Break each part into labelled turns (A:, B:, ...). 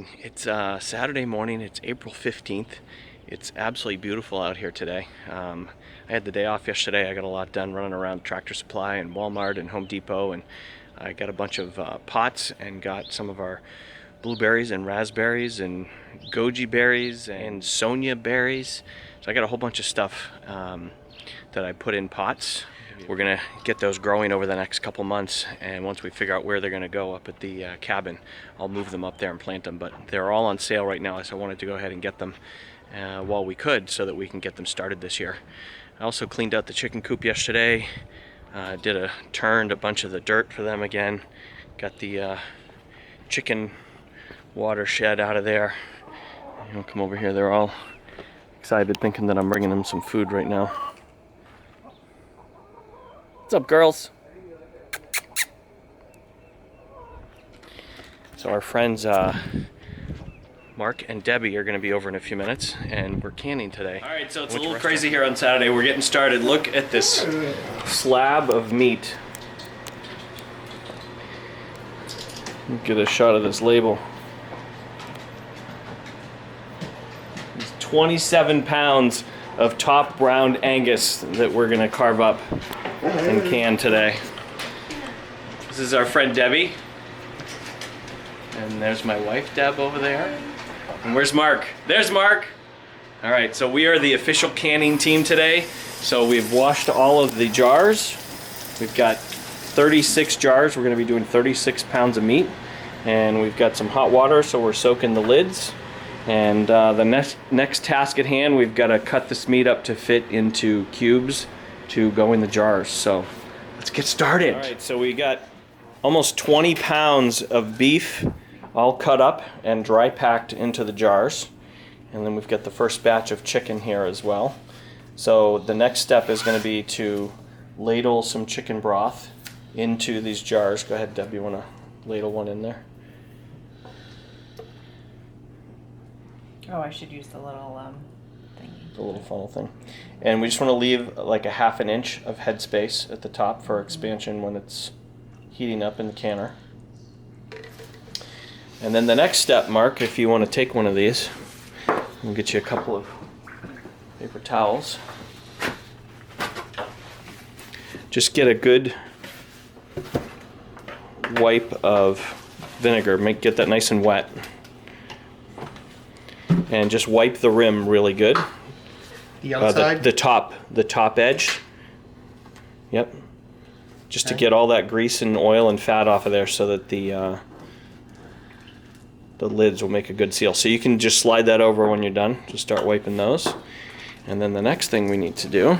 A: morning. It's Saturday morning. It's April 15th. It's absolutely beautiful out here today. I had the day off yesterday. I got a lot done running around Tractor Supply and Walmart and Home Depot, and I got a bunch of pots and got some of our blueberries and raspberries and goji berries and Sonia berries. So I got a whole bunch of stuff that I put in pots. We're gonna get those growing over the next couple months, and once we figure out where they're gonna go up at the cabin, I'll move them up there and plant them. But they're all on sale right now, so I wanted to go ahead and get them while we could, so that we can get them started this year. I also cleaned out the chicken coop yesterday. Turned a bunch of the dirt for them again. Got the chicken water shed out of there. You know, come over here. They're all excited, thinking that I'm bringing them some food right now. What's up, girls? So our friends Mark and Debbie are going to be over in a few minutes, and we're canning today. All right, so it's a little crazy here on Saturday. We're getting started. Look at this slab of meat. Get a shot of this label. It's 27 pounds of top brown Angus that we're going to carve up and can today. This is our friend Debbie. And there's my wife, Deb, over there. And where's Mark? There's Mark! All right, so we are the official canning team today. So we've washed all of the jars. We've got 36 jars. We're gonna be doing 36 pounds of meat. And we've got some hot water, so we're soaking the lids. And the next task at hand, we've got to cut this meat up to fit into cubes to go in the jars. So let's get started. All right, so we got almost 20 pounds of beef all cut up and dry packed into the jars. And then we've got the first batch of chicken here as well. So the next step is going to be to ladle some chicken broth into these jars. Go ahead, Deb, you want to ladle one in there?
B: Oh, I should use the little thingy.
A: The little funnel thing. And we just want to leave like a ½ an inch of head space at the top for expansion when it's heating up in the canner. And then the next step, Mark, if you want to take one of these, we'll get you a couple of paper towels. Just get a good wipe of vinegar. Get that nice and wet. And just wipe the rim really good.
C: The outside?
A: The top edge. Yep. Just to get all that grease and oil and fat off of there, so that the lids will make a good seal. So you can just slide that over when you're done. Just start wiping those. And then the next thing we need to do.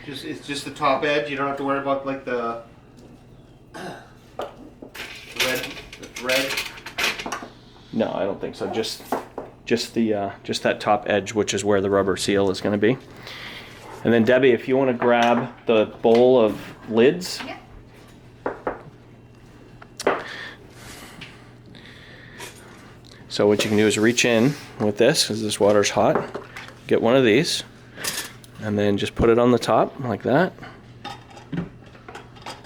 C: It's just the top edge. You don't have to worry about like the red.
A: No, I don't think so. Just that top edge, which is where the rubber seal is going to be. And then Debbie, if you want to grab the bowl of lids.
B: Yeah.
A: So what you can do is reach in with this, because this water's hot. Get one of these, and then just put it on the top like that.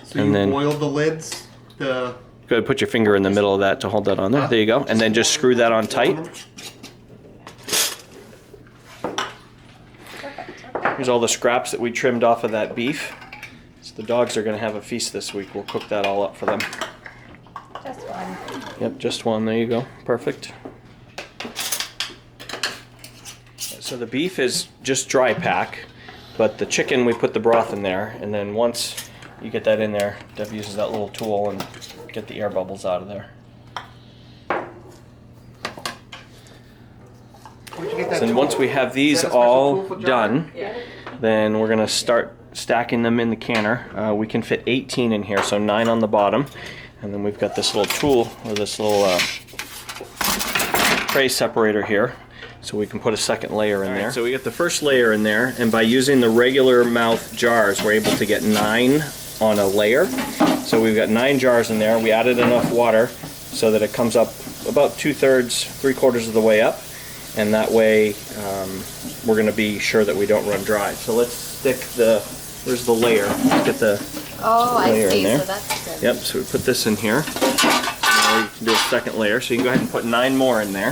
C: So and then boil the lids.
A: Go ahead, put your finger in the middle of that to hold that on there. There you go. And then just screw that on tight. Here's all the scraps that we trimmed off of that beef. So the dogs are going to have a feast this week. We'll cook that all up for them.
B: Just one.
A: Yep, just one. There you go. Perfect. So the beef is just dry pack, but the chicken, we put the broth in there, and then once you get that in there, Deb uses that little tool and get the air bubbles out of there.
C: Where'd you get that
A: So
C: tool?
A: once we have these all done, then we're going to start stacking them in the canner. We can fit 18 in here, so 9 on the bottom. And then we've got this little tool, or this little tray separator here, so we can put a second layer in there. So we get the first layer in there, and by using the regular mouth jars, we're able to get 9 on a layer. So we've got 9 jars in there. We added enough water so that it comes up about 2/3, 3/4 of the way up, and that way we're going to be sure that we don't run dry. So let's stick where's the layer? Let's get the
B: Oh, I
A: layer
B: see.
A: in there.
B: So that's good.
A: Yep, so we put this in here. And or you can do a second layer. So you can go ahead and put 9 more in there.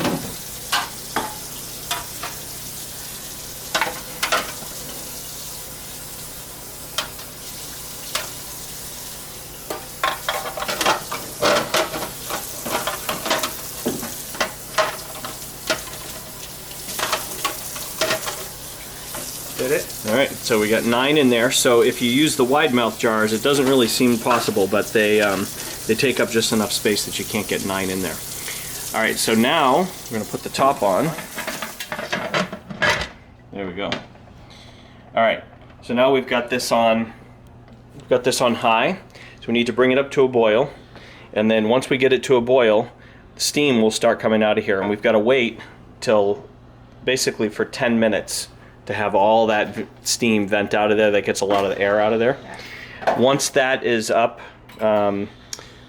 C: Did it?
A: All right, so we got 9 in there. So if you use the wide mouth jars, it doesn't really seem possible, but they take up just enough space that you can't get 9 in there. All right, so now we're gonna put the top on. There we go. All right, so now we've got this on. We've got this on high. So we need to bring it up to a boil, and then once we get it to a boil, steam will start coming out of here, and we've got to wait till basically for 10 minutes to have all that steam vent out of there. That gets a lot of the air out of there. Once that is up,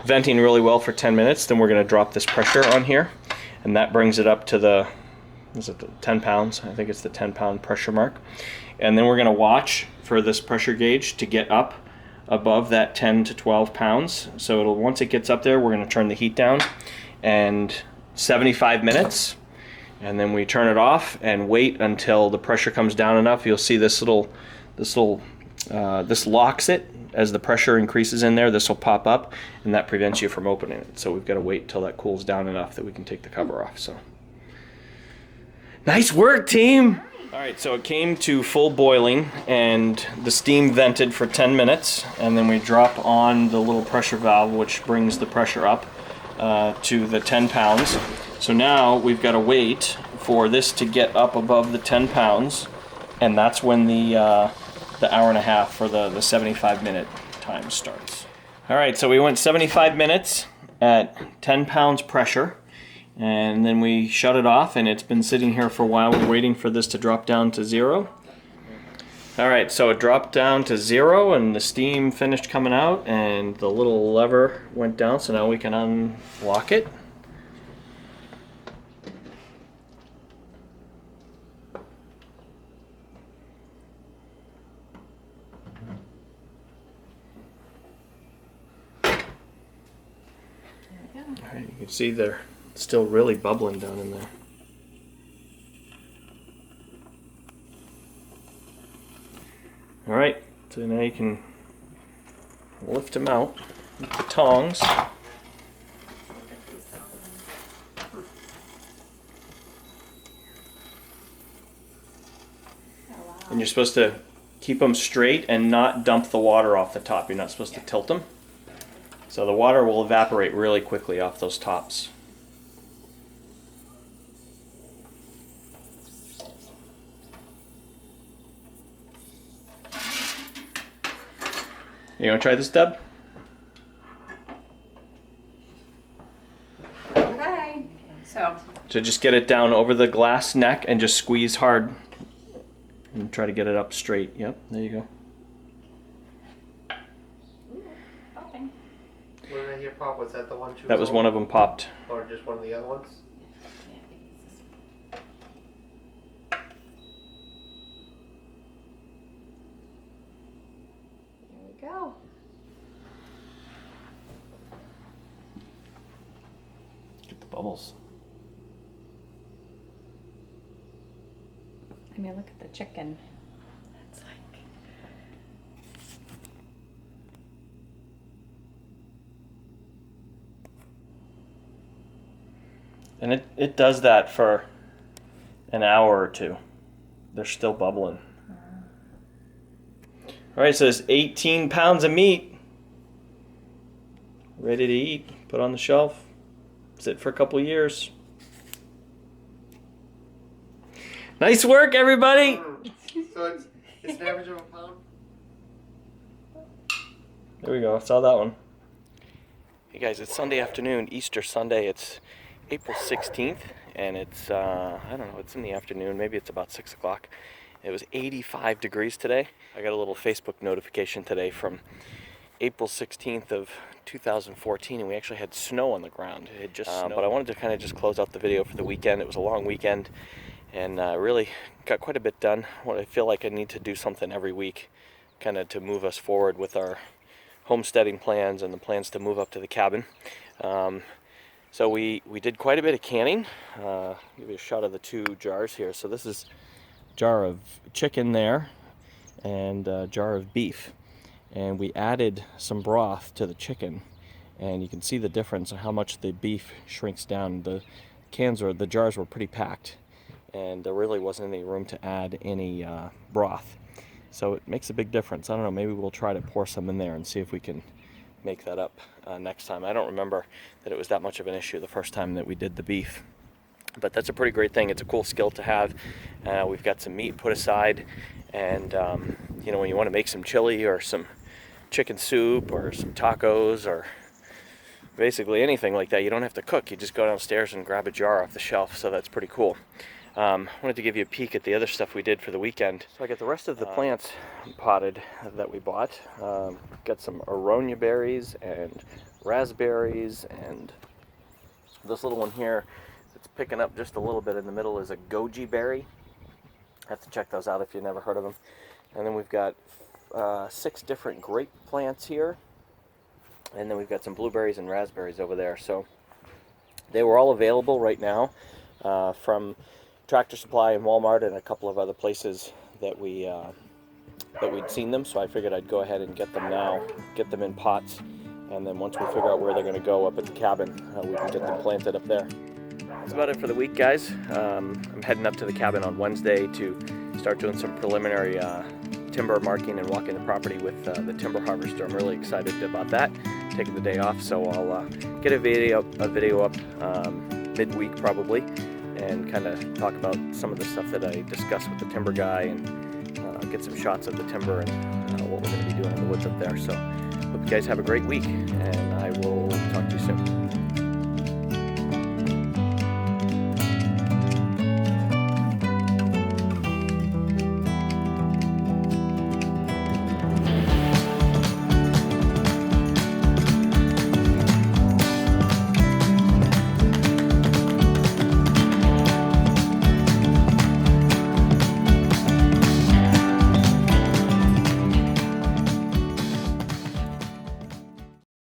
A: venting really well for 10 minutes, then we're going to drop this pressure on here, and that brings it up to the, is it the 10 pounds? I think it's the 10-pound pressure mark. And then we're going to watch for this pressure gauge to get up above that 10 to 12 pounds. So it'll, once it gets up there, we're going to turn the heat down, and 75 minutes. And then we turn it off and wait until the pressure comes down enough. You'll see this locks it. As the pressure increases in there, this will pop up, and that prevents you from opening it. So we've got to wait till that cools down enough that we can take the cover off. So nice work, team. All right, so it came to full boiling, and the steam vented for 10 minutes, and then we drop on the little pressure valve, which brings the pressure up to the 10 pounds. So now we've got to wait for this to get up above the 10 pounds, and that's when the hour and a half for the 75-minute time starts. All right, so we went 75 minutes at 10 pounds pressure, and then we shut it off, and it's been sitting here for a while. We're waiting for this to drop down to 0. All right, so it dropped down to 0, and the steam finished coming out, and the little lever went down, so now we can unlock it. All right, you can see they're still really bubbling down in there. All right, so now you can lift them out with the tongs. And you're supposed to keep them straight and not dump the water off the top. You're not supposed to tilt them. So the water will evaporate really quickly off those tops. You want to try this, Deb?
B: Okay. So
A: Just get it down over the glass neck and just squeeze hard. And try to get it up straight. Yep, there you go.
B: popping.
C: What did I hear pop? Was that the one?
A: That was one of them popped.
C: Or just one of the other ones?
B: There we go.
A: Get the bubbles.
B: I mean, look at the chicken. It's like.
A: And it does that for an hour or two. They're still bubbling. All right, so there's 18 pounds of meat ready to eat. Put on the shelf. Sit for a couple years. Nice work, everybody.
C: So it's an average of a pound?
A: There we go. I saw that one. Hey guys, it's Sunday afternoon, Easter Sunday. It's April 16th, and it's, I don't know, it's in the afternoon. Maybe it's about 6 o'clock. It was 85 degrees today. I got a little Facebook notification today from April 16th of 2014, and we actually had snow on the ground. It had just snowed. But I wanted to kind of just close out the video for the weekend. It was a long weekend, and really got quite a bit done. I feel like I need to do something every week, kind of to move us forward with our homesteading plans and the plans to move up to the cabin. So we did quite a bit of canning. Give you a shot of the 2 jars here. So this is a jar of chicken there and a jar of beef. And we added some broth to the chicken, and you can see the difference in how much the beef shrinks down. The jars were pretty packed, and there really wasn't any room to add any broth. So it makes a big difference. I don't know, maybe we'll try to pour some in there and see if we can make that up next time. I don't remember that it was that much of an issue the first time that we did the beef. But that's a pretty great thing. It's a cool skill to have. We've got some meat put aside, and you know, when you want to make some chili or some chicken soup or some tacos or basically anything like that, you don't have to cook. You just go downstairs and grab a jar off the shelf, so that's pretty cool. Wanted to give you a peek at the other stuff we did for the weekend. So I got the rest of the plants potted that we bought. Got some aronia berries and raspberries, and this little one here that's picking up just a little bit in the middle is a goji berry. Have to check those out if you've never heard of them. And then we've got 6 different grape plants here, and then we've got some blueberries and raspberries over there. So they were all available right now from Tractor Supply and Walmart and a couple of other places that we'd seen them. So I figured I'd go ahead and get them now, get them in pots, and then once we figure out where they're going to go up at the cabin, we can get them planted up there. That's about it for the week, guys. I'm heading up to the cabin on Wednesday to start doing some preliminary timber marking and walking the property with the timber harvester. I'm really excited about that. Taking the day off, so I'll get a video up midweek probably, and kind of talk about some of the stuff that I discussed with the timber guy, and get some shots of the timber and what we're going to be doing in the woods up there. So hope you guys have a great week, and I will talk to you soon.